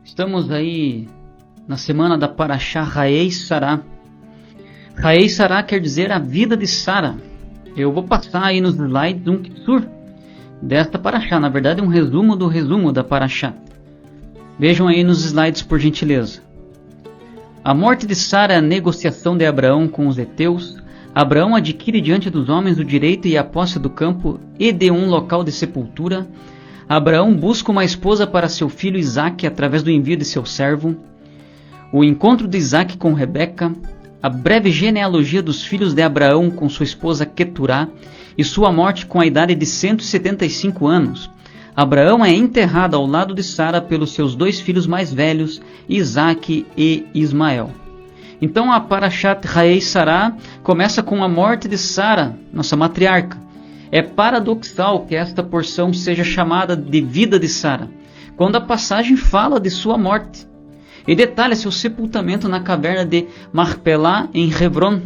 Estamos aí na semana da Parashá Hayei Sará. Hayei Sará quer dizer a vida de Sara. Eu vou passar aí nos slides um kitsur desta Parashá. Na verdade é um resumo do resumo da Parashá. Vejam aí nos slides por gentileza. A morte de Sara é a negociação de Abraão com os heteus. Abraão adquire diante dos homens o direito e a posse do campo e de um local de sepultura. Abraão busca uma esposa para seu filho Isaque através do envio de seu servo. O encontro de Isaque com Rebeca. A breve genealogia dos filhos de Abraão com sua esposa Queturá e sua morte com a idade de 175 anos. Abraão é enterrado ao lado de Sara pelos seus dois filhos mais velhos, Isaque e Ismael. Então a Parashat Hayei Sará começa com a morte de Sara, nossa matriarca. É paradoxal que esta porção seja chamada de vida de Sara, quando a passagem fala de sua morte e detalha seu sepultamento na caverna de Marpelá em Hebron.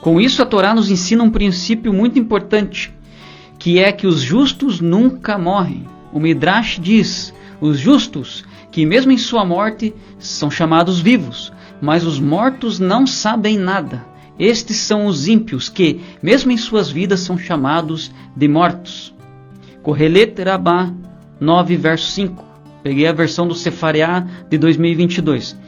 Com isso a Torá nos ensina um princípio muito importante, que é que os justos nunca morrem. O Midrash diz, os justos, que mesmo em sua morte são chamados vivos, mas os mortos não sabem nada. Estes são os ímpios que, mesmo em suas vidas, são chamados de mortos. Kohelet Rabbah 9, verso 5. Peguei a versão do Sefariá de 2022.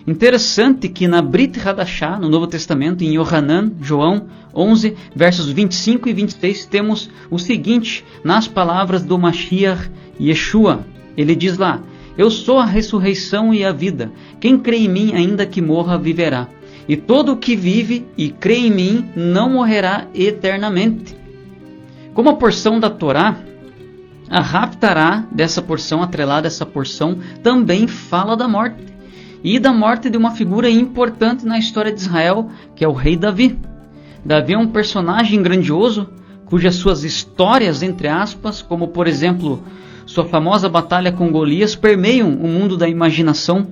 Interessante que na Brit Hadashah, no Novo Testamento, em Yohanan, João 11, versos 25 e 26, temos o seguinte, nas palavras do Mashiach Yeshua. Ele diz lá, eu sou a ressurreição e a vida. Quem crê em mim, ainda que morra, viverá. E todo o que vive e crê em mim não morrerá eternamente. Como a porção da Torá, a Haftará dessa porção, atrelada a essa porção, também fala da morte. E da morte de uma figura importante na história de Israel, que é o rei Davi. Davi é um personagem grandioso, cujas suas histórias, entre aspas, como por exemplo, sua famosa batalha com Golias, permeiam o mundo da imaginação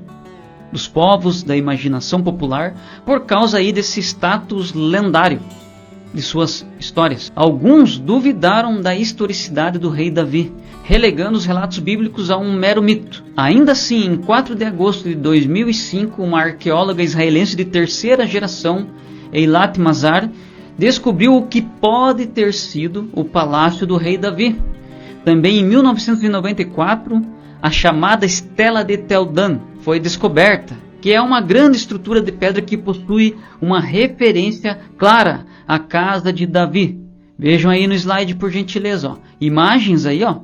dos povos, da imaginação popular, por causa aí desse status lendário de suas histórias. Alguns duvidaram da historicidade do rei Davi, relegando os relatos bíblicos a um mero mito. Ainda assim, em 4 de agosto de 2005, uma arqueóloga israelense de terceira geração, Eilat Mazar, descobriu o que pode ter sido o palácio do rei Davi. Também em 1994, a chamada Estela de Tel Dan foi descoberta, que é uma grande estrutura de pedra que possui uma referência clara à casa de Davi. Vejam aí no slide por gentileza, ó. Imagens aí, ó.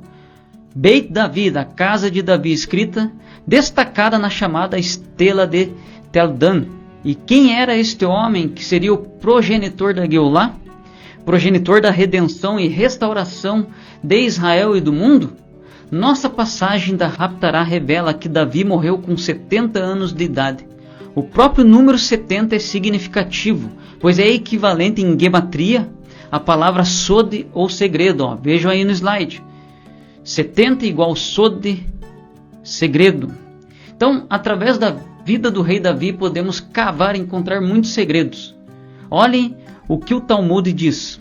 Beit Davi, da casa de Davi, escrita, destacada na chamada Estela de Tel Dan. E quem era este homem que seria o progenitor da Geulah? Progenitor da redenção e restauração de Israel e do mundo? Nossa passagem da Haftará revela que Davi morreu com 70 anos de idade. O próprio número 70 é significativo, pois é equivalente em gematria à palavra sod ou segredo. Ó. Vejam aí no slide. 70 igual sod, segredo. Então, através da vida do rei Davi, podemos cavar e encontrar muitos segredos. Olhem o que o Talmud diz.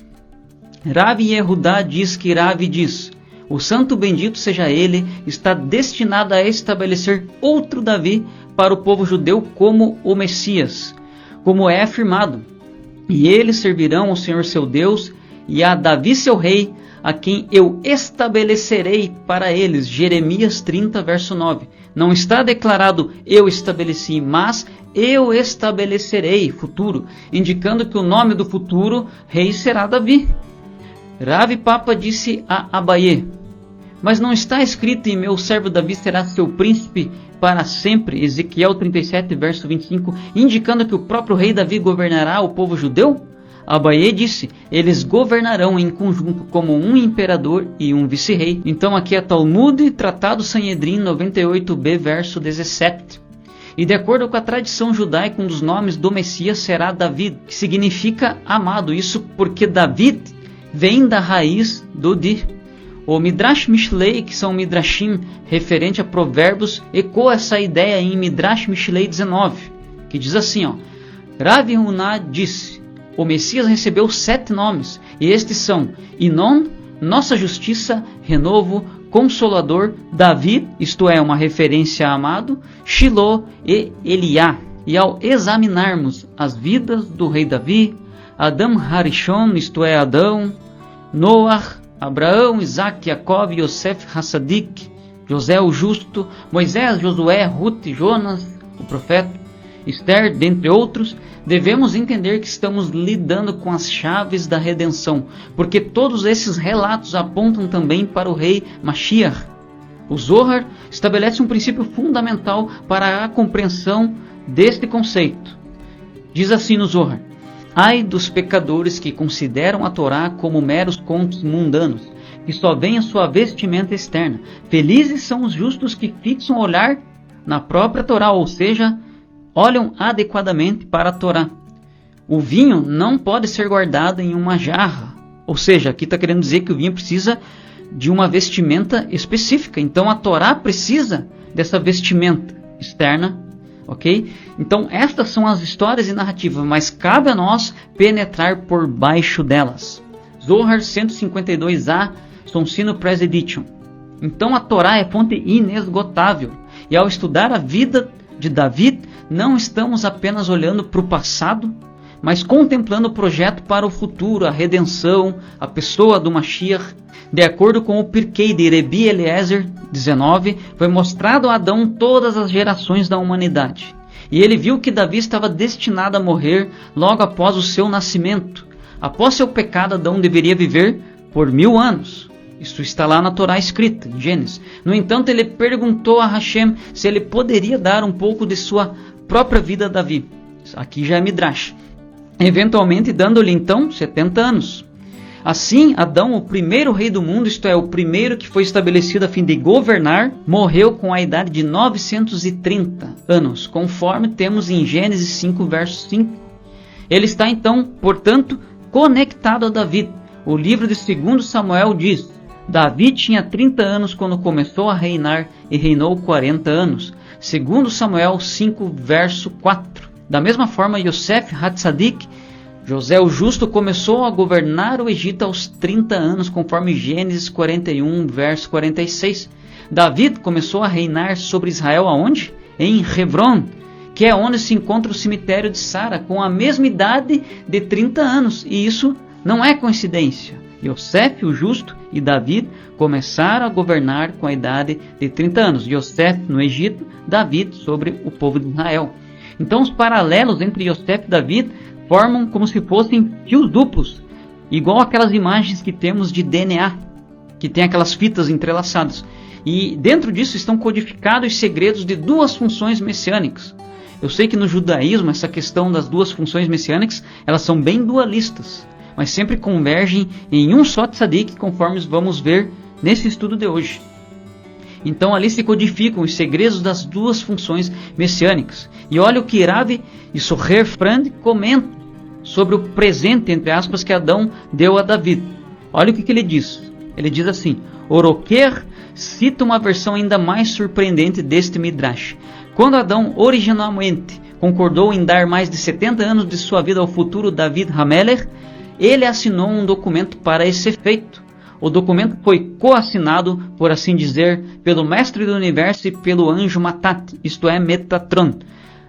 Rav Yehudá diz que Rav diz, o santo bendito seja ele, está destinado a estabelecer outro Davi para o povo judeu como o Messias, como é afirmado. E eles servirão ao Senhor seu Deus e a Davi seu rei, a quem eu estabelecerei para eles. Jeremias 30, verso 9. Não está declarado eu estabeleci, mas eu estabelecerei, futuro, indicando que o nome do futuro rei será Davi. Rav Papa disse a Abaye, mas não está escrito em meu servo Davi será seu príncipe para sempre, Ezequiel 37, verso 25, indicando que o próprio rei Davi governará o povo judeu? Abaye disse, eles governarão em conjunto como um imperador e um vice-rei. Então aqui é Talmud, Tratado Sanhedrin 98b, verso 17. E de acordo com a tradição judaica, um dos nomes do Messias será David, que significa amado. Isso porque David vem da raiz do Di. O Midrash Mishlei, que são Midrashim referente a provérbios, ecoa essa ideia em Midrash Mishlei 19, que diz assim, ó, Rav Huna disse, o Messias recebeu 7 nomes, e estes são Inon, nossa justiça, renovo, Consolador, Davi, isto é, uma referência a Amado, Shiló e Eliá. E ao examinarmos as vidas do rei Davi, Adam Harishon, isto é, Adão, Noah, Abraão, Isaac, Jacob, Yosef, Hassadik, José o Justo, Moisés, Josué, Ruth, Jonas, o profeta, Esther, dentre outros, devemos entender que estamos lidando com as chaves da redenção, porque todos esses relatos apontam também para o rei Mashiach. O Zohar estabelece um princípio fundamental para a compreensão deste conceito. Diz assim no Zohar: ai dos pecadores que consideram a Torá como meros contos mundanos, que só veem a sua vestimenta externa. Felizes são os justos que fixam o olhar na própria Torá, ou seja, olham adequadamente para a Torá. O vinho não pode ser guardado em uma jarra, ou seja, aqui está querendo dizer que o vinho precisa de uma vestimenta específica. Então a Torá precisa dessa vestimenta externa, ok? Então estas são as histórias e narrativas, mas cabe a nós penetrar por baixo delas. Zohar 152a, Sonsino Press Edition. Então a Torá é fonte inesgotável, e ao estudar a vida de Davi, não estamos apenas olhando para o passado, mas contemplando o projeto para o futuro, a redenção, a pessoa do Mashiach. De acordo com o Pirkei de Rebi Eliezer 19, foi mostrado a Adão todas as gerações da humanidade. E ele viu que Davi estava destinado a morrer logo após o seu nascimento. Após seu pecado, Adão deveria viver por 1000 anos. Isso está lá na Torá escrita, em Gênesis. No entanto, ele perguntou a Hashem se ele poderia dar um pouco de sua própria vida a Davi. Aqui já é Midrash. Eventualmente dando-lhe então 70 anos. Assim, Adão, o primeiro rei do mundo, isto é, o primeiro que foi estabelecido a fim de governar, morreu com a idade de 930 anos, conforme temos em Gênesis 5, verso 5. Ele está então, portanto, conectado a Davi. O livro de 2 Samuel diz: Davi tinha 30 anos quando começou a reinar e reinou 40 anos. 2 Samuel 5, verso 4. Da mesma forma, Yosef Hatzadik, José o Justo, começou a governar o Egito aos 30 anos, conforme Gênesis 41, verso 46. Davi começou a reinar sobre Israel aonde? Em Hebron, que é onde se encontra o cemitério de Sara, com a mesma idade de 30 anos. E isso não é coincidência. Yosef, o Justo, e Davi começaram a governar com a idade de 30 anos. Yosef no Egito, Davi sobre o povo de Israel. Então os paralelos entre Yosef e Davi formam como se fossem fios duplos, igual aquelas imagens que temos de DNA, que tem aquelas fitas entrelaçadas. E dentro disso estão codificados os segredos de duas funções messiânicas. Eu sei que no judaísmo essa questão das duas funções messiânicas, elas são bem dualistas, mas sempre convergem em um só tzadik, conforme vamos ver nesse estudo de hoje. Então ali se codificam os segredos das duas funções messiânicas. E olha o que Rav e Soher Frand comentam sobre o presente, entre aspas, que Adão deu a Davi. Olha o que ele diz. Ele diz assim: Oroquer cita uma versão ainda mais surpreendente deste Midrash. Quando Adão originalmente concordou em dar mais de 70 anos de sua vida ao futuro David Hamelech, ele assinou um documento para esse efeito. O documento foi coassinado, por assim dizer, pelo Mestre do Universo e pelo anjo Matat, isto é, Metatron.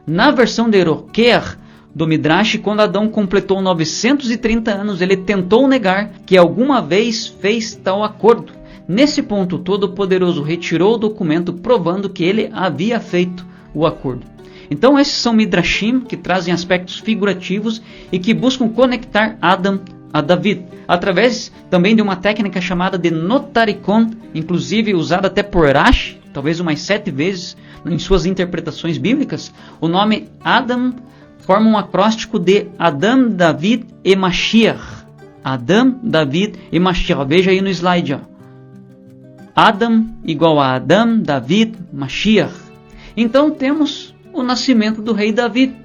Na versão de Oroquer do Midrash, quando Adão completou 930 anos, ele tentou negar que alguma vez fez tal acordo. Nesse ponto, o Todo-Poderoso retirou o documento, provando que ele havia feito o acordo. Então esses são Midrashim que trazem aspectos figurativos e que buscam conectar Adam a Davi, através também de uma técnica chamada de notaricon, inclusive usada até por Rashi, talvez umas 7 vezes em suas interpretações bíblicas. O nome Adam forma um acróstico de Adam, David e Mashiach. Adam, David e Mashiach. Veja aí no slide. Ó. Adam igual a Adam, David, Mashiach. Então temos o nascimento do rei Davi.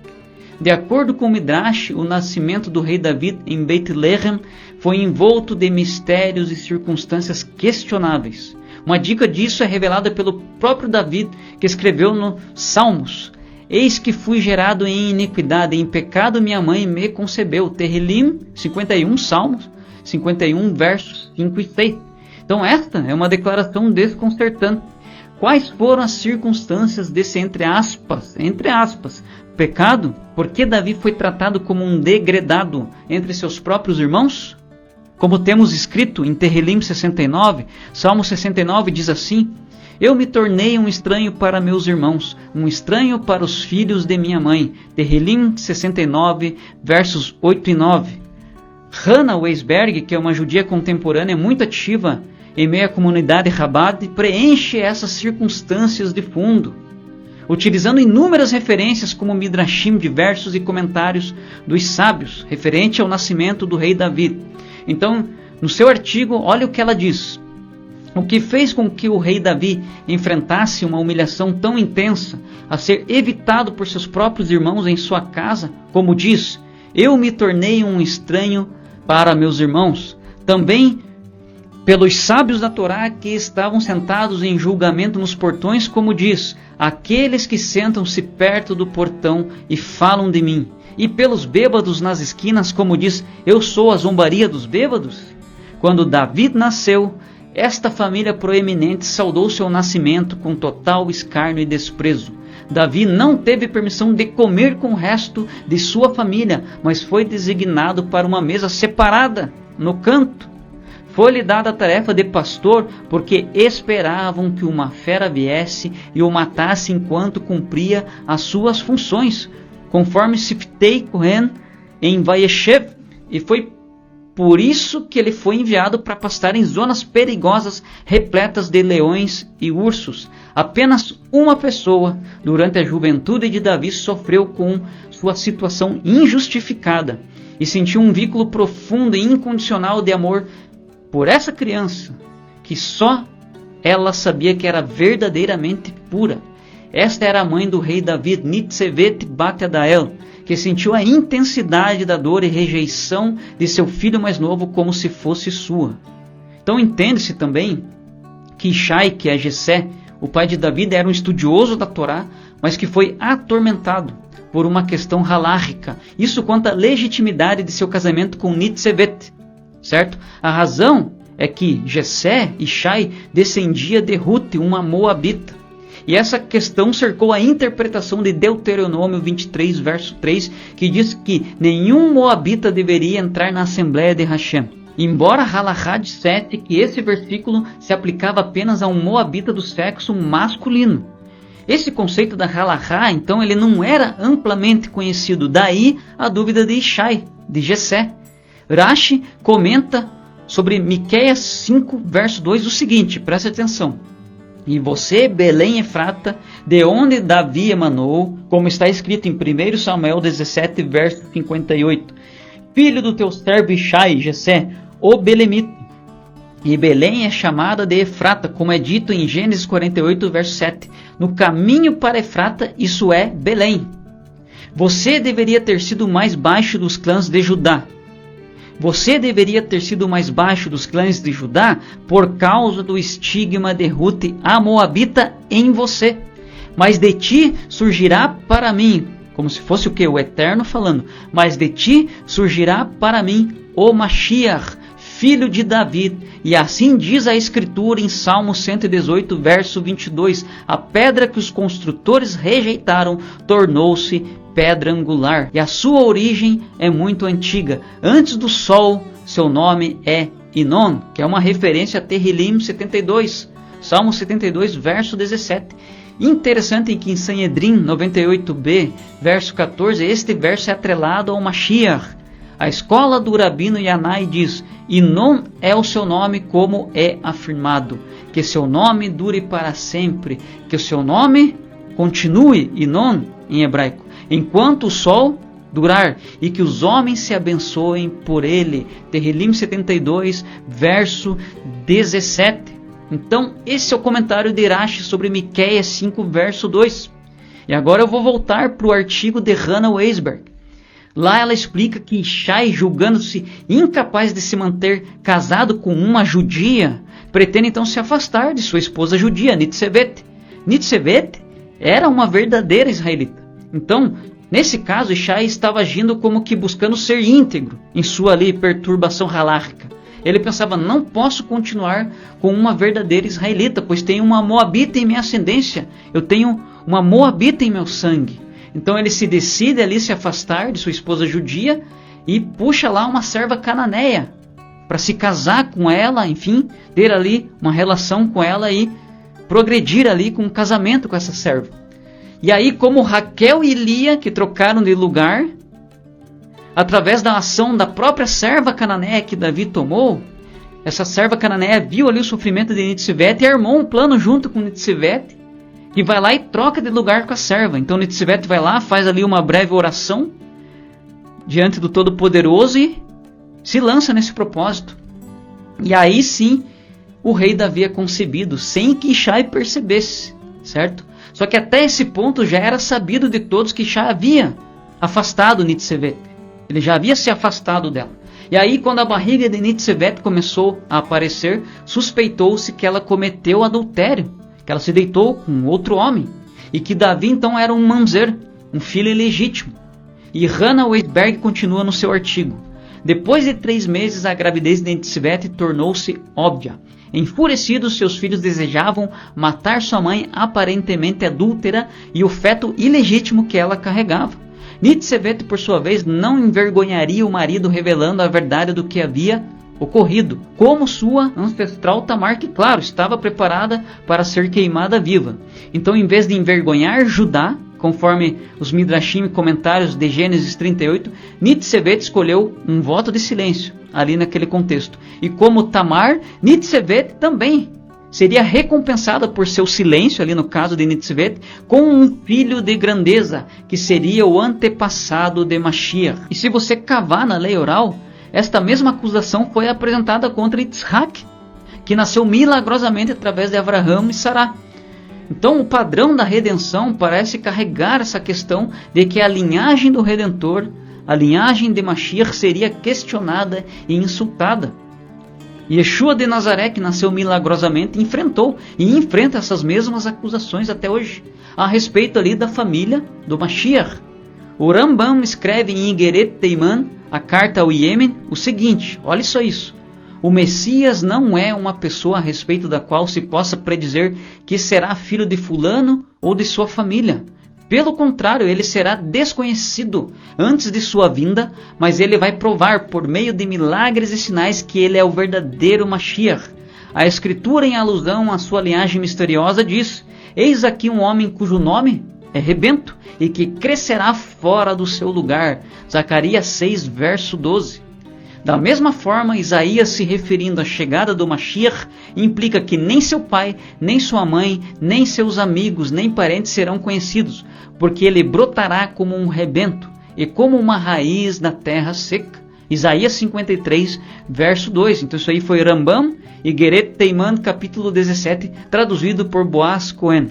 De acordo com o Midrash, o nascimento do rei Davi em Beit-Lehem foi envolto de mistérios e circunstâncias questionáveis. Uma dica disso é revelada pelo próprio Davi, que escreveu no Salmos: Eis que fui gerado em iniquidade, em pecado minha mãe me concebeu. Tehillim 51, Salmos 51, versos 5 e 6. Então esta é uma declaração desconcertante. Quais foram as circunstâncias desse entre aspas, pecado? Por que Davi foi tratado como um degradado entre seus próprios irmãos? Como temos escrito em Tehilim 69, Salmo 69 diz assim: eu me tornei um estranho para meus irmãos, um estranho para os filhos de minha mãe. Tehilim 69, versos 8 e 9. Hannah Weisberg, que é uma judia contemporânea muito ativa em meio à comunidade Chabad, preenche essas circunstâncias de fundo, utilizando inúmeras referências como midrashim diversos e comentários dos sábios, referente ao nascimento do rei Davi. Então, no seu artigo, olha o que ela diz. O que fez com que o rei Davi enfrentasse uma humilhação tão intensa, a ser evitado por seus próprios irmãos em sua casa, como diz, eu me tornei um estranho para meus irmãos. Também pelos sábios da Torá que estavam sentados em julgamento nos portões, como diz, aqueles que sentam-se perto do portão e falam de mim. E pelos bêbados nas esquinas, como diz, eu sou a zombaria dos bêbados. Quando Davi nasceu, esta família proeminente saudou seu nascimento com total escárnio e desprezo. Davi não teve permissão de comer com o resto de sua família, mas foi designado para uma mesa separada, no canto. Foi-lhe dada a tarefa de pastor, porque esperavam que uma fera viesse e o matasse enquanto cumpria as suas funções, conforme Siftei Kohen em Vayeshev, e foi por isso que ele foi enviado para pastar em zonas perigosas, repletas de leões e ursos. Apenas uma pessoa, durante a juventude de Davi, sofreu com sua situação injustificada e sentiu um vínculo profundo e incondicional de amor por essa criança, que só ela sabia que era verdadeiramente pura. Esta era a mãe do rei Davi, Nitzevet Bat Adael, que sentiu a intensidade da dor e rejeição de seu filho mais novo como se fosse sua. Então entende-se também que Ishai, que é Jessé, o pai de Davi, era um estudioso da Torá, mas que foi atormentado por uma questão halárrica. Isso quanto à legitimidade de seu casamento com Nitzevet, certo? A razão é que Jessé, Ishai, descendia de Rute, uma moabita. E essa questão cercou a interpretação de Deuteronômio 23, verso 3, que diz que nenhum moabita deveria entrar na Assembleia de Hashem. Embora Halachá dissesse que esse versículo se aplicava apenas a um moabita do sexo masculino. Esse conceito da Halachá, então, ele não era amplamente conhecido. Daí a dúvida de Ishai, de Jessé. Rashi comenta sobre Miqueias 5, verso 2, o seguinte, preste atenção. E você, Belém Efrata, de onde Davi emanou, como está escrito em 1 Samuel 17, verso 58. Filho do teu servo Ishai, Jessé, o Belemita. E Belém é chamada de Efrata, como é dito em Gênesis 48, verso 7. No caminho para Efrata, isso é Belém. Você deveria ter sido o mais baixo dos clãs de Judá. Você deveria ter sido o mais baixo dos clãs de Judá por causa do estigma de Rute, a moabita, em você. Mas de ti surgirá para mim, como se fosse o que? O Eterno falando. Mas de ti surgirá para mim o Mashiach, filho de Davi. E assim diz a Escritura em Salmo 118, verso 22. A pedra que os construtores rejeitaram tornou-se pedra angular, e a sua origem é muito antiga. Antes do sol, seu nome é Inon, que é uma referência a Tehilim 72, Salmo 72, verso 17. Interessante que em Sanhedrin 98b, verso 14, este verso é atrelado ao Mashiach. A escola do Rabino Yanai diz, Inon é o seu nome como é afirmado, que seu nome dure para sempre, que o seu nome continue, Inon, em hebraico, enquanto o sol durar, e que os homens se abençoem por ele. Tehilim 72, verso 17. Então, esse é o comentário de Rashi sobre Miqueias 5, verso 2. E agora eu vou voltar para o artigo de Hannah Weisberg. Lá ela explica que Ishai, julgando-se incapaz de se manter casado com uma judia, pretende então se afastar de sua esposa judia, Nitzevet. Nitzevet era uma verdadeira israelita. Então, nesse caso, Ishai estava agindo como que buscando ser íntegro em sua perturbação halárrica. Ele pensava, não posso continuar com uma verdadeira israelita, pois tenho uma moabita em minha ascendência, eu tenho uma moabita em meu sangue. Então ele se decide ali se afastar de sua esposa judia e puxa lá uma serva cananeia para se casar com ela, enfim, ter ali uma relação com ela e progredir ali com um casamento com essa serva. E aí, como Raquel e Lia, que trocaram de lugar, através da ação da própria serva cananeia que Davi tomou, essa serva cananeia viu ali o sofrimento de Nitsivete e armou um plano junto com Nitsivete, e vai lá e troca de lugar com a serva. Então Nitsivete vai lá, faz ali uma breve oração diante do Todo-Poderoso e se lança nesse propósito. E aí sim, o rei Davi é concebido, sem que Ishai percebesse, certo? Só que até esse ponto já era sabido de todos que Ishai havia afastado Nitsivete. Ele já havia se afastado dela. E aí, quando a barriga de Nitsivete começou a aparecer, suspeitou-se que ela cometeu adultério, que ela se deitou com outro homem, e que Davi então era um mamzer, um filho ilegítimo. E Hannah Weisberg continua no seu artigo. Depois de 3 meses, a gravidez de Nitsivete tornou-se óbvia. Enfurecidos, seus filhos desejavam matar sua mãe aparentemente adúltera e o feto ilegítimo que ela carregava. Nitsivete, por sua vez, não envergonharia o marido revelando a verdade do que havia ocorrido, como sua ancestral Tamar, que, claro, estava preparada para ser queimada viva. Então, em vez de envergonhar Judá, conforme os Midrashim e comentários de Gênesis 38, Nitsivete escolheu um voto de silêncio ali naquele contexto. E como Tamar, Nitsivete também seria recompensada por seu silêncio, ali no caso de Nitsivete, com um filho de grandeza, que seria o antepassado de Mashiach. E se você cavar na lei oral, esta mesma acusação foi apresentada contra Yitzhak, que nasceu milagrosamente através de Abraão e Sará. Então o padrão da redenção parece carregar essa questão de que a linhagem do Redentor, a linhagem de Mashiach, seria questionada e insultada. Yeshua de Nazaré, que nasceu milagrosamente, enfrentou e enfrenta essas mesmas acusações até hoje, a respeito ali da família do Mashiach. O Rambam escreve em Igeret Teiman, a carta ao Iêmen, o seguinte, olha só isso: o Messias não é uma pessoa a respeito da qual se possa predizer que será filho de fulano ou de sua família. Pelo contrário, ele será desconhecido antes de sua vinda, mas ele vai provar por meio de milagres e sinais que ele é o verdadeiro Mashiach. A Escritura, em alusão à sua linhagem misteriosa, diz: eis aqui um homem cujo nome é Rebento e que crescerá fora do seu lugar. Zacarias 6, verso 12. Da mesma forma, Isaías, se referindo à chegada do Mashiach, implica que nem seu pai, nem sua mãe, nem seus amigos, nem parentes serão conhecidos, porque ele brotará como um rebento e como uma raiz na terra seca. Isaías 53, verso 2. Então isso aí foi Rambam e Igeret Teiman, capítulo 17, traduzido por Boaz Cohen.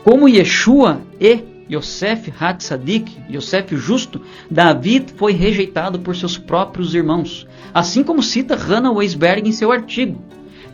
Como Yeshua e Yosef Hatzadik, Yosef o Justo, Davi foi rejeitado por seus próprios irmãos, assim como cita Hannah Weisberg em seu artigo.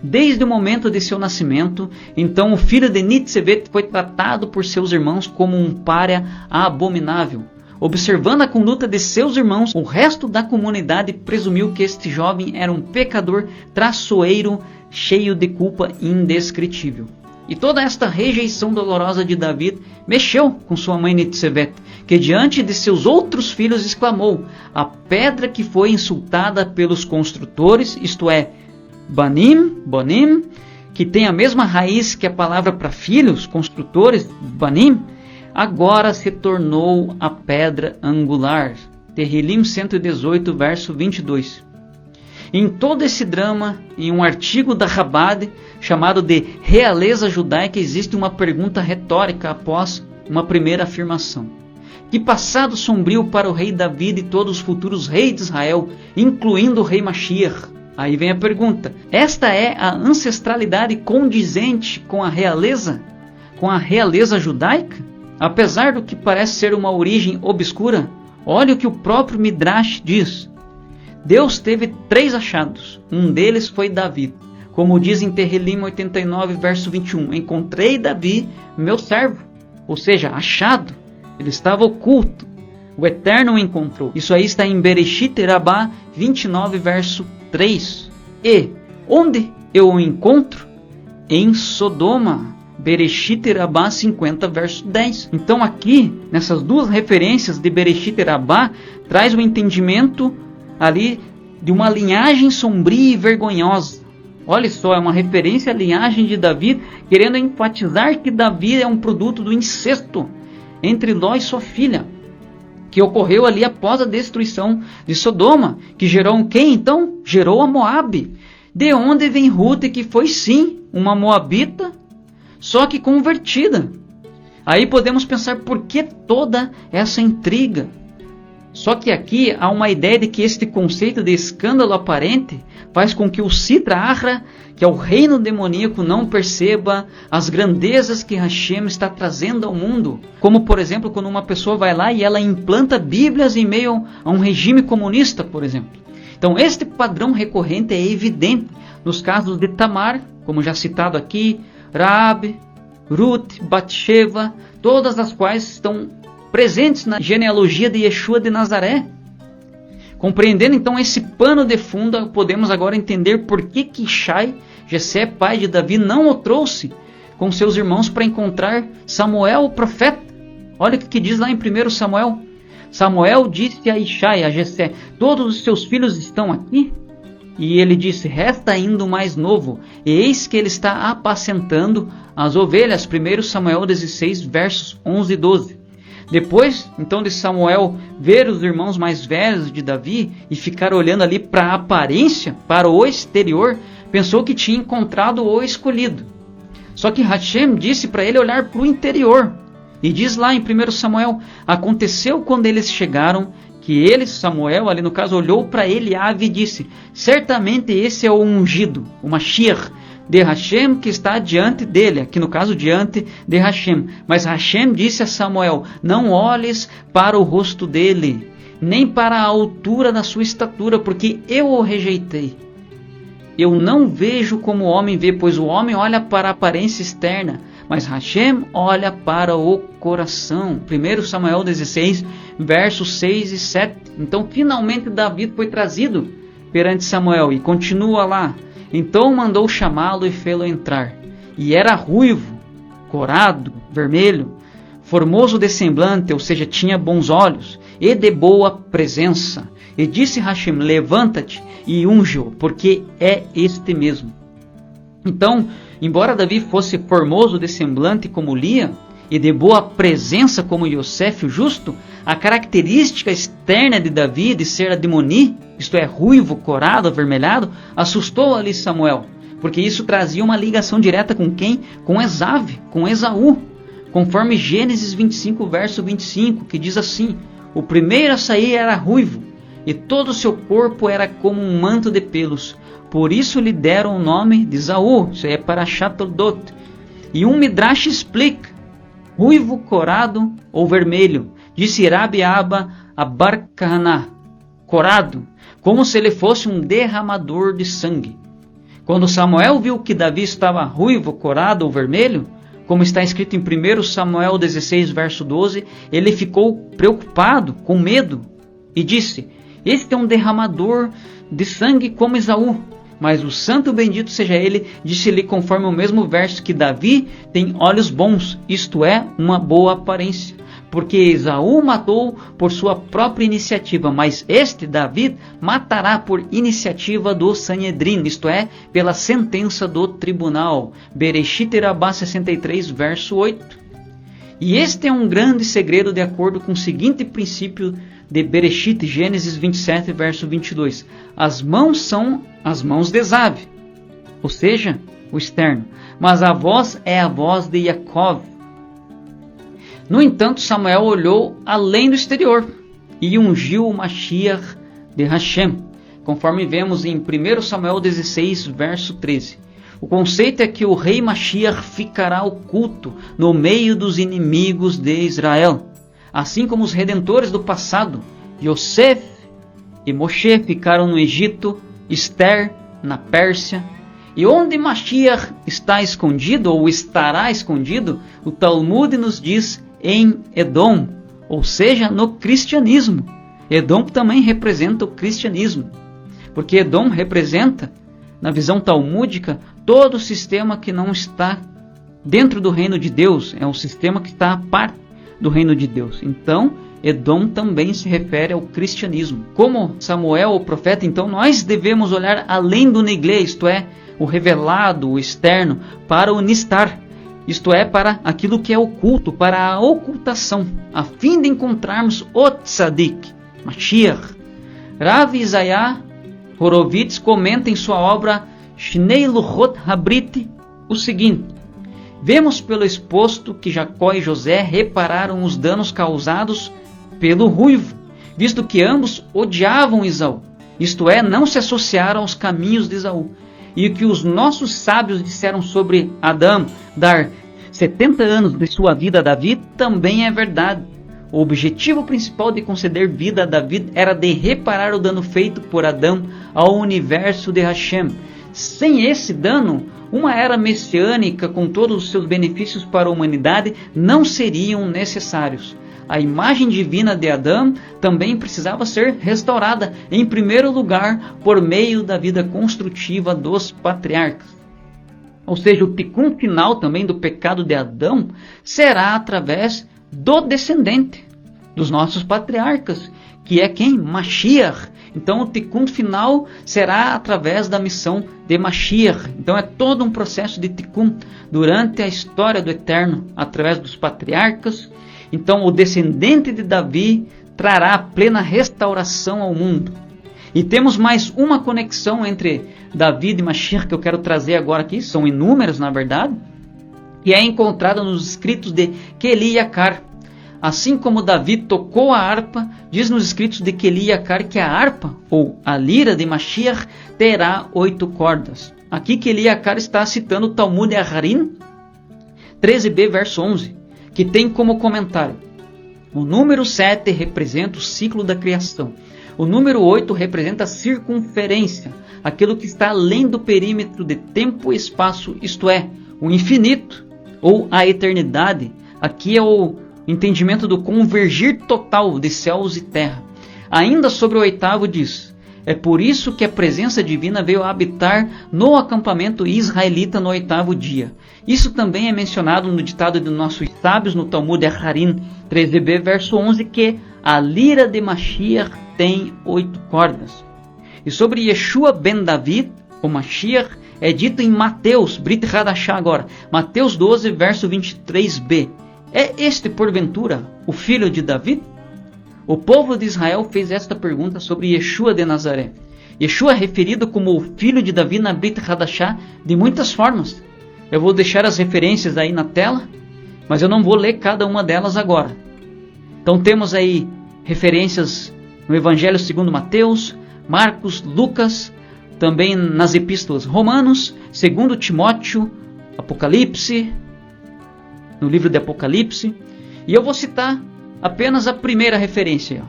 Desde o momento de seu nascimento, então o filho de Nitsivete foi tratado por seus irmãos como um pária abominável. Observando a conduta de seus irmãos, o resto da comunidade presumiu que este jovem era um pecador traiçoeiro, cheio de culpa indescritível. E toda esta rejeição dolorosa de Davi mexeu com sua mãe Nitsivete, que diante de seus outros filhos exclamou: a pedra que foi insultada pelos construtores, isto é, Bonim, que tem a mesma raiz que a palavra para filhos, construtores, Banim, agora se tornou a pedra angular. Terrilim 118, verso 22. Em todo esse drama, em um artigo da Chabad, chamado de Realeza Judaica, existe uma pergunta retórica após uma primeira afirmação. Que passado sombrio para o rei Davi e todos os futuros reis de Israel, incluindo o rei Mashiach? Aí vem a pergunta: esta é a ancestralidade condizente com a realeza judaica? Apesar do que parece ser uma origem obscura, olha o que o próprio Midrash diz. Deus teve 3 achados, um deles foi Davi. Como diz em Terrilim 89, verso 21, encontrei Davi, meu servo. Ou seja, achado, ele estava oculto. O Eterno o encontrou. Isso aí está em Bereshit Rabbah 29, verso 3. E onde eu o encontro? Em Sodoma. Bereshit Rabá 50, verso 10. Então aqui, nessas duas referências de Bereshit Rabá, traz o entendimento ali de uma linhagem sombria e vergonhosa. Olha só, é uma referência à linhagem de Davi, querendo enfatizar que Davi é um produto do incesto entre Ló e sua filha, que ocorreu ali após a destruição de Sodoma, que gerou quem então? Gerou a Moabe, de onde vem Ruth, que foi sim uma moabita, só que convertida. Aí podemos pensar por que toda essa intriga. Só que aqui há uma ideia de que este conceito de escândalo aparente faz com que o Sitra Achra, que é o reino demoníaco, não perceba as grandezas que Hashem está trazendo ao mundo. Como, por exemplo, quando uma pessoa vai lá e ela implanta Bíblias em meio a um regime comunista, por exemplo. Então, este padrão recorrente é evidente nos casos de Tamar, como já citado aqui, Raabe, Ruth, Batsheva, todas as quais estão presentes na genealogia de Yeshua de Nazaré. Compreendendo então esse pano de fundo, podemos agora entender por que Ishai, Jessé, pai de Davi, não o trouxe com seus irmãos para encontrar Samuel, o profeta. Olha o que diz lá em 1 Samuel. Samuel disse a Ishai, a Jessé: todos os seus filhos estão aqui? E ele disse: resta ainda o mais novo, e eis que ele está apacentando as ovelhas. 1 Samuel 16, versos 11 e 12. Depois, então, de Samuel ver os irmãos mais velhos de Davi e ficar olhando ali para a aparência, para o exterior, pensou que tinha encontrado o escolhido. Só que Hashem disse para ele olhar para o interior. E diz lá em 1 Samuel: aconteceu quando eles chegaram, que ele, Samuel, ali no caso, olhou para Eliabe e disse: certamente esse é o ungido, o Mashiach de Hashem, que está diante dele, aqui no caso diante de Hashem. Mas Hashem disse a Samuel: não olhes para o rosto dele, nem para a altura da sua estatura, porque eu o rejeitei. Eu não vejo como o homem vê, pois o homem olha para a aparência externa, mas Hashem olha para o coração. 1 Samuel 16, versos 6 e 7. Então finalmente Davi foi trazido perante Samuel, e continua lá: então mandou chamá-lo e fê-lo entrar. E era ruivo, corado, vermelho, formoso de semblante, ou seja, tinha bons olhos, e de boa presença. E disse Hashem: levanta-te e unge-o, porque é este mesmo. Então, embora Davi fosse formoso de semblante como Lia, e de boa presença como Yosef o justo, a característica externa de Davi de ser ademoni, isto é, ruivo, corado, avermelhado, assustou ali Samuel, porque isso trazia uma ligação direta com quem? Com Esav, com Esaú, conforme Gênesis 25, verso 25, que diz assim: o primeiro a sair era ruivo, e todo o seu corpo era como um manto de pelos, por isso lhe deram o nome de Esaú. Isso aí é para Shatodot. E um Midrash explica: ruivo, corado ou vermelho, disse Rabi Abba a Bar Kahana, corado, como se ele fosse um derramador de sangue. Quando Samuel viu que Davi estava ruivo, corado ou vermelho, como está escrito em 1 Samuel 16, verso 12, ele ficou preocupado, com medo, e disse: este é um derramador de sangue como Esaú. Mas o santo bendito seja ele, disse-lhe conforme o mesmo verso, que Davi tem olhos bons, isto é, uma boa aparência. Porque Esaú matou por sua própria iniciativa, mas este, Davi, matará por iniciativa do Sanhedrin, isto é, pela sentença do tribunal. Bereshit Rabá 63, verso 8. E este é um grande segredo de acordo com o seguinte princípio de Bereshit, Gênesis 27, verso 22. As mãos são as mãos de Esav, ou seja, o externo, mas a voz é a voz de Yaakov. No entanto, Samuel olhou além do exterior e ungiu o Mashiach de Hashem, conforme vemos em 1 Samuel 16, verso 13. O conceito é que o rei Mashiach ficará oculto no meio dos inimigos de Israel, assim como os redentores do passado, Yosef e Moshe, ficaram no Egito, Esther na Pérsia. E onde Mashiach está escondido, ou estará escondido, o Talmud nos diz em Edom, ou seja, no cristianismo. Edom também representa o cristianismo. porque Edom representa, na visão talmúdica, todo o sistema que não está dentro do reino de Deus, é um sistema que está à parte do reino de Deus. Então, Edom também se refere ao cristianismo. Como Samuel, o profeta, então nós devemos olhar além do neglé, isto é, o revelado, o externo, para o nistar, isto é, para aquilo que é oculto, para a ocultação, a fim de encontrarmos o Tzadik, Mashiach. Rav Isaiah Horovitz comenta em sua obra Shnei Luchot Habrit o seguinte: vemos pelo exposto que Jacó e José repararam os danos causados pelo ruivo, visto que ambos odiavam Esaú, isto é, não se associaram aos caminhos de Esaú. E o que os nossos sábios disseram sobre Adão dar 70 anos de sua vida a Davi também é verdade. O objetivo principal de conceder vida a Davi era de reparar o dano feito por Adão ao universo de Hashem. Sem esse dano, uma era messiânica com todos os seus benefícios para a humanidade não seriam necessários. A imagem divina de Adão também precisava ser restaurada, em primeiro lugar, por meio da vida construtiva dos patriarcas. Ou seja, o tikkun final também do pecado de Adão será através do descendente dos nossos patriarcas, que é quem? Mashiach. Então o tikkun final será através da missão de Mashiach. Então é todo um processo de tikkun durante a história do Eterno, através dos patriarcas. Então o descendente de Davi trará a plena restauração ao mundo. E temos mais uma conexão entre Davi e Mashiach que eu quero trazer agora aqui, são inúmeras na verdade, que é encontrada nos escritos de Keli Yakar. Assim como Davi tocou a harpa, diz nos escritos de Keli Yakar que a harpa, ou a lira de Mashiach, terá 8 cordas. Aqui Keli Yakar está citando o Talmud Aharim 13b, verso 11, que tem como comentário: o número 7 representa o ciclo da criação. O número 8 representa a circunferência, aquilo que está além do perímetro de tempo e espaço, isto é, o infinito ou a eternidade. Aqui é o entendimento do convergir total de céus e terra. Ainda sobre o oitavo diz: é por isso que a presença divina veio habitar no acampamento israelita no 8º dia. Isso também é mencionado no ditado de nossos sábios no Talmud Aharim 13b, verso 11, que a lira de Mashiach tem 8 cordas. E sobre Yeshua ben David, o Mashiach, é dito em Mateus, Brit Hadashah agora, Mateus 12, verso 23b. É este, porventura, o filho de Davi? O povo de Israel fez esta pergunta sobre Yeshua de Nazaré. Yeshua é referido como o filho de Davi na Brit Hadashah de muitas formas. Eu vou deixar as referências aí na tela, mas eu não vou ler cada uma delas agora. Então temos aí referências no Evangelho segundo Mateus, Marcos, Lucas, também nas epístolas Romanos, 2 Timóteo, Apocalipse, no livro de Apocalipse. E eu vou citar apenas a primeira referência.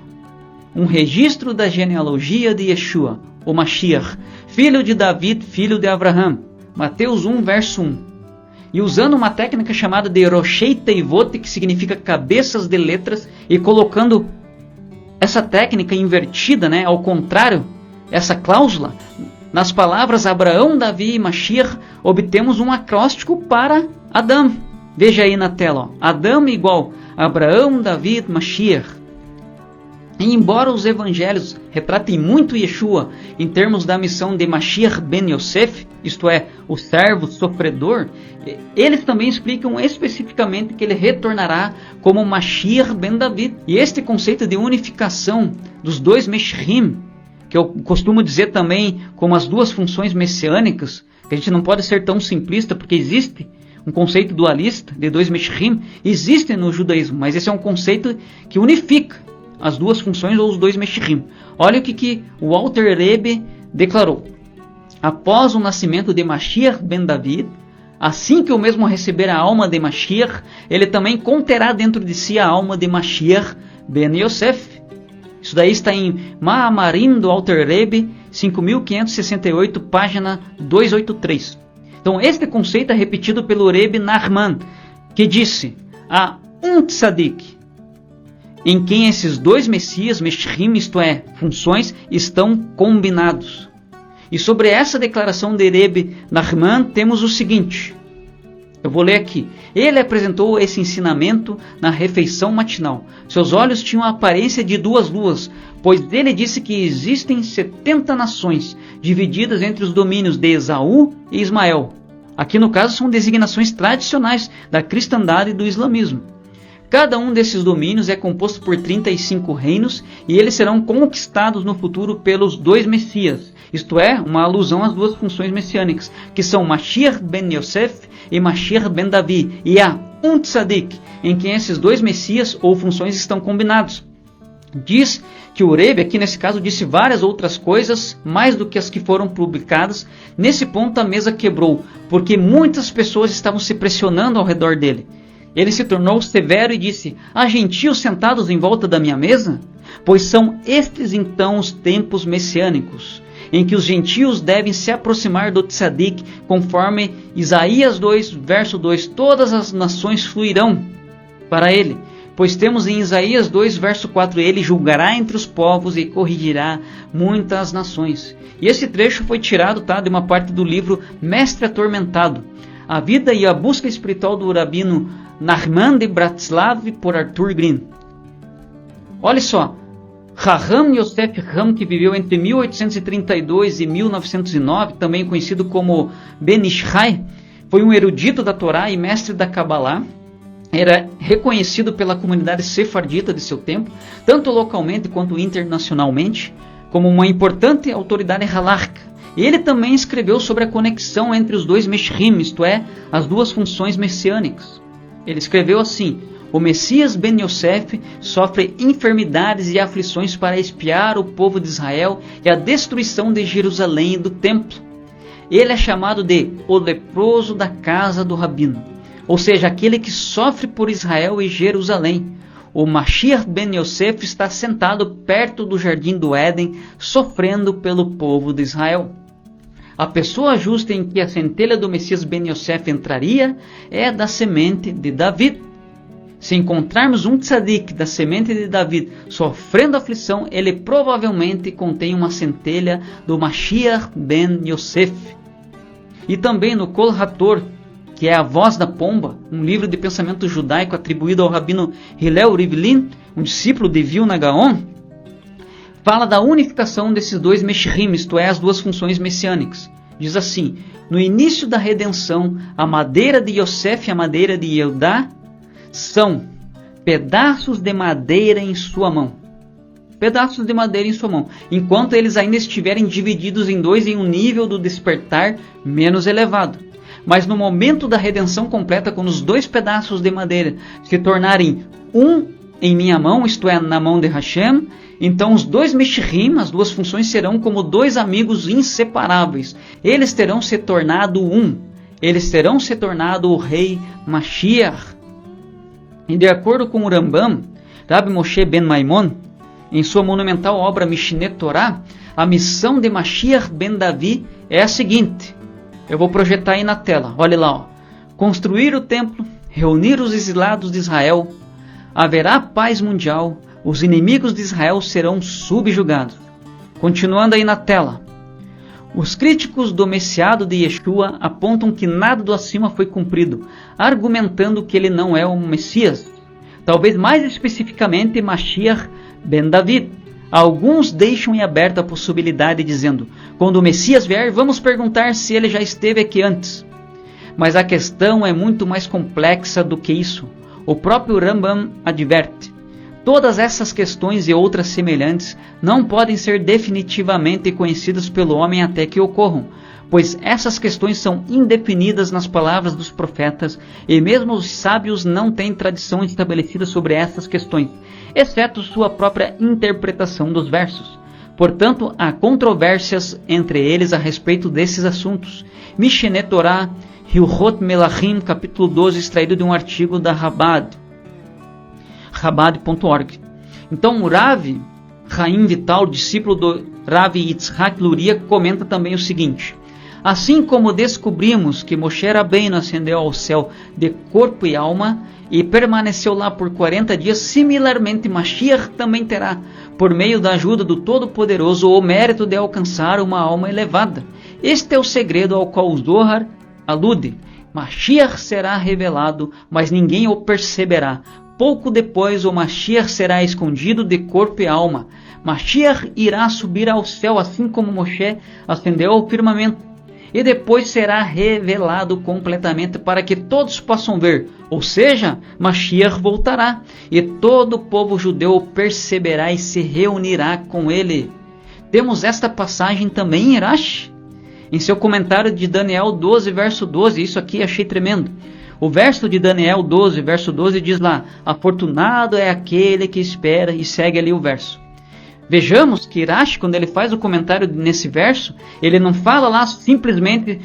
Um registro da genealogia de Yeshua, o Mashiach, filho de David, filho de Abraham. Mateus 1, verso 1. E usando uma técnica chamada de Roshei Teivot, que significa cabeças de letras, e colocando essa técnica invertida, ao contrário, essa cláusula, nas palavras Abraão, Davi e Mashiach, obtemos um acróstico para Adão. Veja aí na tela, Adão igual Abraão, Davi, Mashiach. E embora os evangelhos retratem muito Yeshua em termos da missão de Mashiach ben Yosef, isto é, o servo sofredor, eles também explicam especificamente que ele retornará como Mashiach ben David. E este conceito de unificação dos dois Meshrim, que eu costumo dizer também como as duas funções messiânicas, que a gente não pode ser tão simplista, porque existe um conceito dualista de dois Meshrim, existe no judaísmo, mas esse é um conceito que unifica as duas funções ou os dois Meshrim. Olha o que o Alter Rebbe declarou: após o nascimento de Mashiach ben David, assim que o mesmo receber a alma de Mashiach, ele também conterá dentro de si a alma de Mashiach ben Yosef. Isso daí está em Maamarim do Alter Rebbe, 5568, página 283. Então este conceito é repetido pelo Rebbe Nachman, que disse: há um tzadik, em quem esses dois Messias, Meshrim, isto é, funções, estão combinados. E sobre essa declaração de Rebbe Nachman temos o seguinte, eu vou ler aqui. Ele apresentou esse ensinamento na refeição matinal. Seus olhos tinham a aparência de 2 luas, pois ele disse que existem 70 nações, divididas entre os domínios de Esaú e Ismael. Aqui no caso são designações tradicionais da cristandade e do islamismo. Cada um desses domínios é composto por 35 reinos e eles serão conquistados no futuro pelos 2 Messias, isto é, uma alusão às 2 funções messiânicas, que são Mashiach ben Yosef e Mashiach ben Davi, e há um Tzadik, em que esses 2 Messias ou funções estão combinados. Diz que o Rebbe, aqui nesse caso, disse várias outras coisas, mais do que as que foram publicadas. Nesse ponto a mesa quebrou, porque muitas pessoas estavam se pressionando ao redor dele. Ele se tornou severo e disse, há gentios sentados em volta da minha mesa? Pois são estes então os tempos messiânicos, em que os gentios devem se aproximar do Tzadik, conforme Isaías 2, verso 2, todas as nações fluirão para ele. Pois temos em Isaías 2, verso 4, ele julgará entre os povos e corrigirá muitas nações. E esse trecho foi tirado de uma parte do livro Mestre Atormentado, a vida e a busca espiritual do rabino Nachman de Bratslav por Arthur Green. Olha só, Raham Yosef Ram, que viveu entre 1832 e 1909, também conhecido como Ben Ishai, foi um erudito da Torá e mestre da Kabbalah. Era reconhecido pela comunidade sefardita de seu tempo, tanto localmente quanto internacionalmente, como uma importante autoridade halakha. Ele também escreveu sobre a conexão entre os 2 Meshrim, isto é, as 2 funções messiânicas. Ele escreveu assim, o Messias Ben Yosef sofre enfermidades e aflições para expiar o povo de Israel e a destruição de Jerusalém e do templo. Ele é chamado de o leproso da casa do rabino, ou seja, aquele que sofre por Israel e Jerusalém. O Mashiach ben Yosef está sentado perto do jardim do Éden, sofrendo pelo povo de Israel. A pessoa justa em que a centelha do Messias ben Yosef entraria é da semente de David. Se encontrarmos um tzadik da semente de David sofrendo aflição, ele provavelmente contém uma centelha do Mashiach ben Yosef. E também no Kol Hator, que é a voz da pomba, um livro de pensamento judaico atribuído ao rabino Hillel Rivlin, um discípulo de Vilna Gaon, fala da unificação desses 2 Meshrim, isto é, as 2 funções messiânicas. Diz assim, no início da redenção, a madeira de Yosef e a madeira de Yehudá são pedaços de madeira em sua mão. Pedaços de madeira em sua mão, enquanto eles ainda estiverem divididos em 2 em um nível do despertar menos elevado. Mas no momento da redenção completa, quando os 2 pedaços de madeira se tornarem um em minha mão, isto é, na mão de Hashem, então os 2 Meshrim, as 2 funções, serão como 2 amigos inseparáveis. Eles terão se tornado um. Eles terão se tornado o rei Mashiach. E de acordo com o Rambam, Rabbi Moshe ben Maimon, em sua monumental obra Mishneh Torah, a missão de Mashiach ben Davi é a seguinte. Eu vou projetar aí na tela, olha lá, ó. Construir o templo, reunir os exilados de Israel, haverá paz mundial, os inimigos de Israel serão subjugados. Continuando aí na tela. Os críticos do Messiado de Yeshua apontam que nada do acima foi cumprido, argumentando que ele não é o Messias. Talvez mais especificamente Mashiach ben David. Alguns deixam em aberto a possibilidade dizendo, quando o Messias vier, vamos perguntar se ele já esteve aqui antes. Mas a questão é muito mais complexa do que isso. O próprio Rambam adverte. Todas essas questões e outras semelhantes não podem ser definitivamente conhecidas pelo homem até que ocorram, pois essas questões são indefinidas nas palavras dos profetas, e mesmo os sábios não têm tradição estabelecida sobre essas questões, exceto sua própria interpretação dos versos. Portanto, há controvérsias entre eles a respeito desses assuntos. Mishneh Torah, Hilchot Melachim, capítulo 12, extraído de um artigo da Chabad.org. Então, o Rav Chaim Vital, discípulo do Rav Yitzhak Luria, comenta também o seguinte: assim como descobrimos que Moshe Rabbeinu ascendeu ao céu de corpo e alma e permaneceu lá por 40 dias, similarmente Mashiach também terá, por meio da ajuda do Todo-Poderoso, o mérito de alcançar uma alma elevada. Este é o segredo ao qual o Zohar alude. Mashiach será revelado, mas ninguém o perceberá. Pouco depois o Mashiach será escondido de corpo e alma. Mashiach irá subir ao céu, assim como Moshe ascendeu ao firmamento. E depois será revelado completamente para que todos possam ver. Ou seja, Mashiach voltará, e todo o povo judeu o perceberá e se reunirá com ele. Temos esta passagem também em Rashi. Em seu comentário de Daniel 12, verso 12, isso aqui achei tremendo. O verso de Daniel 12, verso 12 diz lá: afortunado é aquele que espera, e segue ali o verso. Vejamos que Rashi, quando ele faz o comentário nesse verso, ele não fala lá simplesmente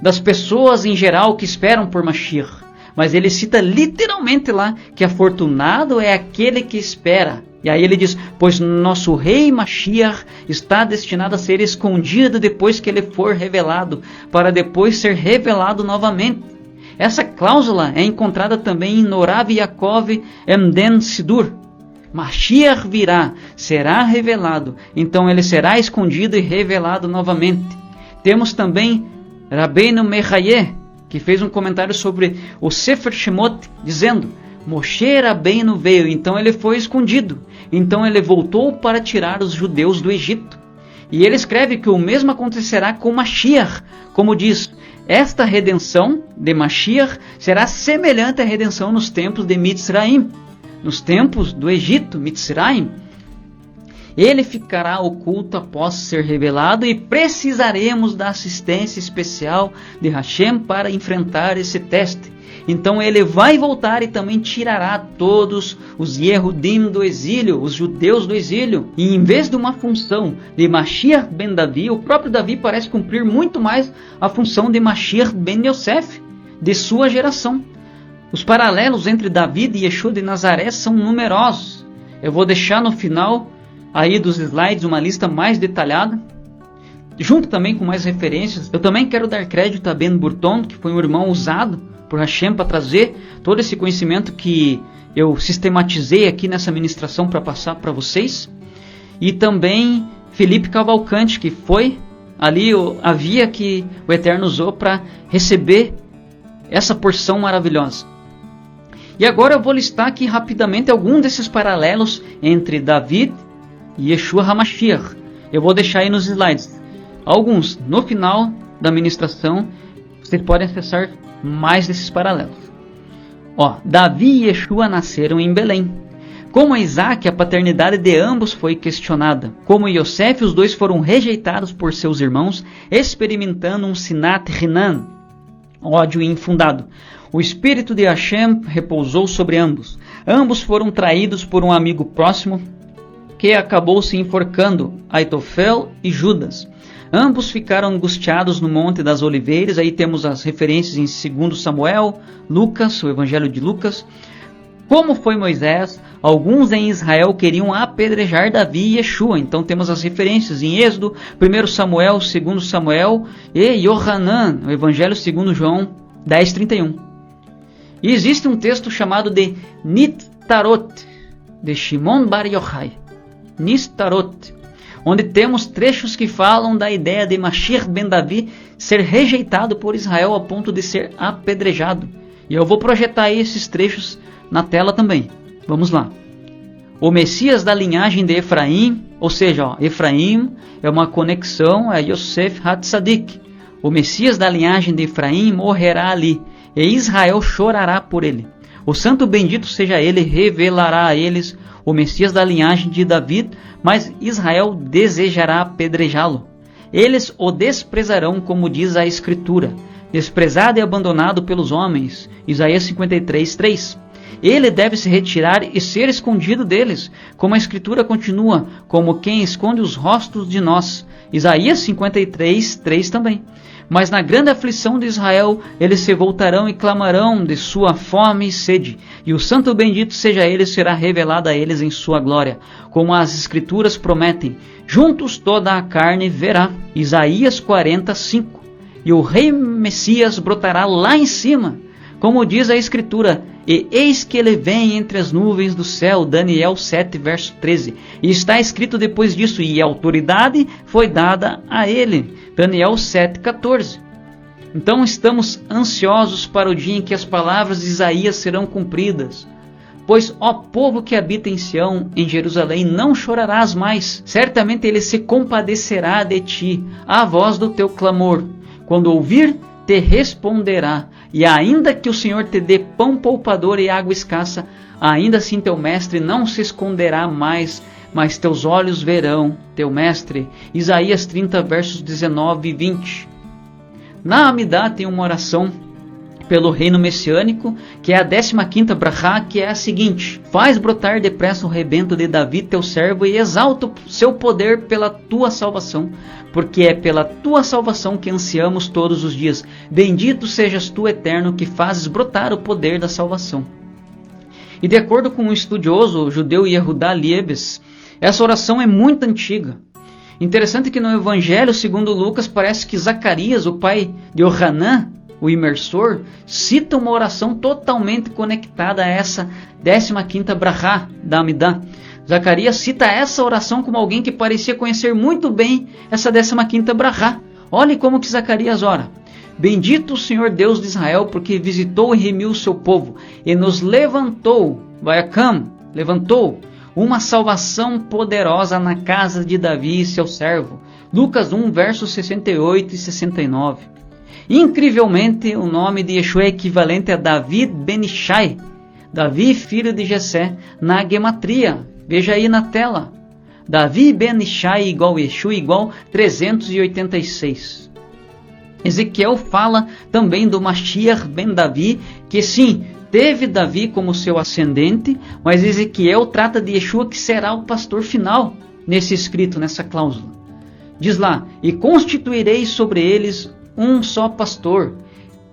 das pessoas em geral que esperam por Mashiach, mas ele cita literalmente lá que afortunado é aquele que espera. E aí ele diz: pois nosso rei Mashiach está destinado a ser escondido depois que ele for revelado, para depois ser revelado novamente. Essa cláusula é encontrada também em Norav Yaakov Emden Sidur. Mashiach virá, será revelado, então ele será escondido e revelado novamente. Temos também Rabbeinu Mechaye, que fez um comentário sobre o Sefer Shemot, dizendo: Moshe Rabbeinu veio, então ele foi escondido, então ele voltou para tirar os judeus do Egito. E ele escreve que o mesmo acontecerá com Mashiach, como diz: esta redenção de Mashiach será semelhante à redenção nos tempos de Mitzraim, nos tempos do Egito, Mitzraim. Ele ficará oculto após ser revelado e precisaremos da assistência especial de Hashem para enfrentar esse teste. Então ele vai voltar e também tirará todos os Yehudim do exílio, os judeus do exílio. E em vez de uma função de Mashiach ben Davi, o próprio Davi parece cumprir muito mais a função de Mashiach ben Yosef, de sua geração. Os paralelos entre Davi e Yeshua de Nazaré são numerosos. Eu vou deixar no final aí dos slides uma lista mais detalhada, junto também com mais referências. Eu também quero dar crédito a Ben Burton, que foi um irmão usado por Hashem para trazer todo esse conhecimento que eu sistematizei aqui nessa ministração para passar para vocês. E também Felipe Cavalcante, que foi ali a via que o Eterno usou para receber essa porção maravilhosa. E agora eu vou listar aqui rapidamente alguns desses paralelos entre David e Yeshua HaMashiach. Eu vou deixar aí nos slides alguns. No final da ministração vocês podem acessar mais desses paralelos. Davi e Yeshua nasceram em Belém. Como Isaac, a paternidade de ambos foi questionada. Como Yosef, os dois foram rejeitados por seus irmãos, experimentando um sinat rinan, ódio infundado. O espírito de Hashem repousou sobre ambos. Ambos foram traídos por um amigo próximo, que acabou se enforcando, Aitofel e Judas. Ambos ficaram angustiados no Monte das Oliveiras. Aí temos as referências em 2 Samuel, Lucas, o Evangelho de Lucas. Como foi Moisés, alguns em Israel queriam apedrejar Davi e Yeshua. Então temos as referências em Êxodo, 1 Samuel, 2 Samuel e Yohanan, o Evangelho segundo João 10:31. E existe um texto chamado de Nittarot, de Shimon Bar Yochai. Nittarot, onde temos trechos que falam da ideia de Mashiach ben Davi ser rejeitado por Israel a ponto de ser apedrejado. E eu vou projetar aí esses trechos na tela também. Vamos lá. O Messias da linhagem de Efraim, ou seja, Efraim é uma conexão a Yosef Hatzadik. O Messias da linhagem de Efraim morrerá ali, e Israel chorará por ele. O santo bendito seja ele, revelará a eles o Messias da linhagem de David, mas Israel desejará apedrejá-lo. Eles o desprezarão, como diz a Escritura, desprezado e abandonado pelos homens. Isaías 53:3. Ele deve se retirar e ser escondido deles, como a Escritura continua, como quem esconde os rostos de nós. Isaías 53:3 também. Mas na grande aflição de Israel, eles se voltarão e clamarão de sua fome e sede, e o santo bendito seja ele será revelado a eles em sua glória, como as Escrituras prometem, juntos toda a carne verá. Isaías 40:5. E o rei Messias brotará lá em cima, Como diz a Escritura, e eis que ele vem entre as nuvens do céu, Daniel 7, verso 13. E está escrito depois disso, e a autoridade foi dada a ele, Daniel 7, 14. Então estamos ansiosos para o dia em que as palavras de Isaías serão cumpridas. Pois, ó povo que habita em Sião, em Jerusalém, não chorarás mais. Certamente ele se compadecerá de ti, à voz do teu clamor. Quando ouvir, te responderá. E ainda que o Senhor te dê pão poupador e água escassa, ainda assim teu mestre não se esconderá mais, mas teus olhos verão teu mestre. Isaías 30, versos 19 e 20. Na Amidá tem uma oração pelo reino messiânico, que é a 15ª brachá, que é a seguinte: faz brotar depressa o rebento de Davi, teu servo, e exalta o seu poder pela tua salvação, porque é pela tua salvação que ansiamos todos os dias. Bendito sejas tu, Eterno, que fazes brotar o poder da salvação. E de acordo com um estudioso judeu, Yehudá Liebes, essa oração é muito antiga. Interessante que no Evangelho segundo Lucas parece que Zacarias, o pai de Yohanan, o imersor, cita uma oração totalmente conectada a essa 15ª brachá da Amidá. Zacarias cita essa oração como alguém que parecia conhecer muito bem essa 15ª brachá. Olhe como que Zacarias ora: bendito o Senhor Deus de Israel, porque visitou e remiu o seu povo, e nos levantou, levantou uma salvação poderosa na casa de Davi, seu servo. Lucas 1, versos 68 e 69. Incrivelmente, o nome de Yeshua é equivalente a David ben Ishai, Davi, filho de Jessé, na gematria. Veja aí na tela. Davi ben Ishai igual Yeshua igual 386. Ezequiel fala também do Mashiach ben Davi, que sim, teve Davi como seu ascendente, mas Ezequiel trata de Yeshua, que será o pastor final, nesse escrito, nessa cláusula. Diz lá: e constituirei sobre eles um só pastor,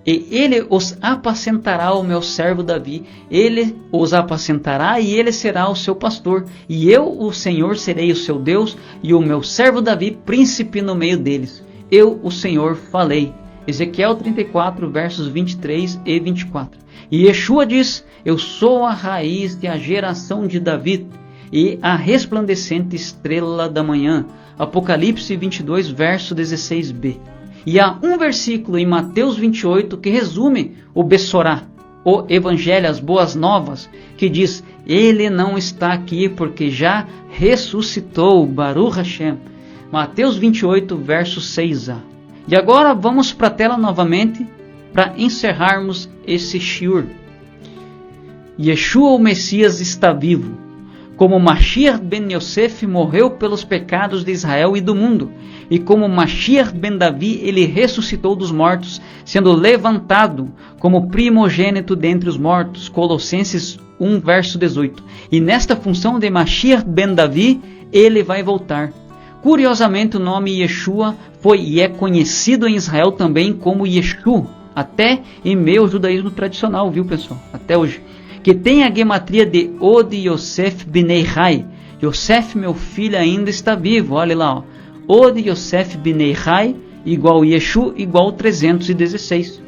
e ele os apacentará, o meu servo Davi. Ele os apacentará e ele será o seu pastor, e eu, o Senhor, serei o seu Deus, e o meu servo Davi, príncipe no meio deles. Eu, o Senhor, falei. Ezequiel 34, versos 23 e 24. E Yeshua diz: eu sou a raiz e a geração de Davi, e a resplandecente estrela da manhã. Apocalipse 22, verso 16b. E há um versículo em Mateus 28 que resume o Bessorá, o Evangelho, as boas novas, que diz: ele não está aqui porque já ressuscitou, Baruch Hashem. Mateus 28, verso 6a. E agora vamos para a tela novamente para encerrarmos esse shiur. Yeshua, o Messias, está vivo. Como Mashiach ben Yosef morreu pelos pecados de Israel e do mundo, e como Mashiach ben Davi, ele ressuscitou dos mortos, sendo levantado como primogênito dentre os mortos. Colossenses 1, verso 18. E nesta função de Mashiach ben Davi, ele vai voltar. Curiosamente, o nome Yeshua foi e é conhecido em Israel também como Yeshu, até em meio ao judaísmo tradicional, viu, pessoal? Até hoje. Que tem a gematria de Od Yosef Bnei Hai. Yosef, meu filho, ainda está vivo. Olha lá, ó. Od Yosef Bnei Hai igual Yeshu igual 316.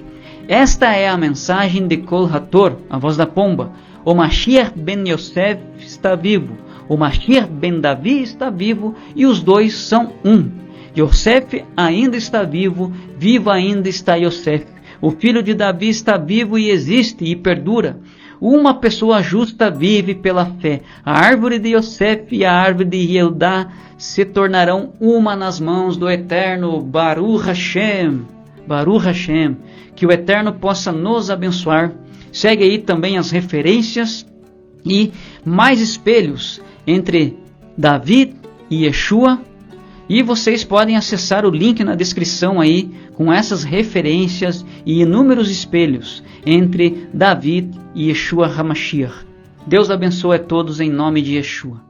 Esta é a mensagem de Kol Hator, a voz da pomba. O Mashiach ben Yosef está vivo. O Mashiach ben Davi está vivo, e os dois são um. Yosef ainda está vivo, vivo ainda está Yosef. O filho de Davi está vivo e existe e perdura. Uma pessoa justa vive pela fé. A árvore de Yosef e a árvore de Yehudá se tornarão uma nas mãos do Eterno. Baruch Hashem. Baruch Hashem. Que o Eterno possa nos abençoar. Segue aí também as referências e mais espelhos entre Davi e Yeshua. E vocês podem acessar o link na descrição aí com essas referências e inúmeros espelhos entre Davi e Yeshua HaMashiach. Deus abençoe a todos em nome de Yeshua.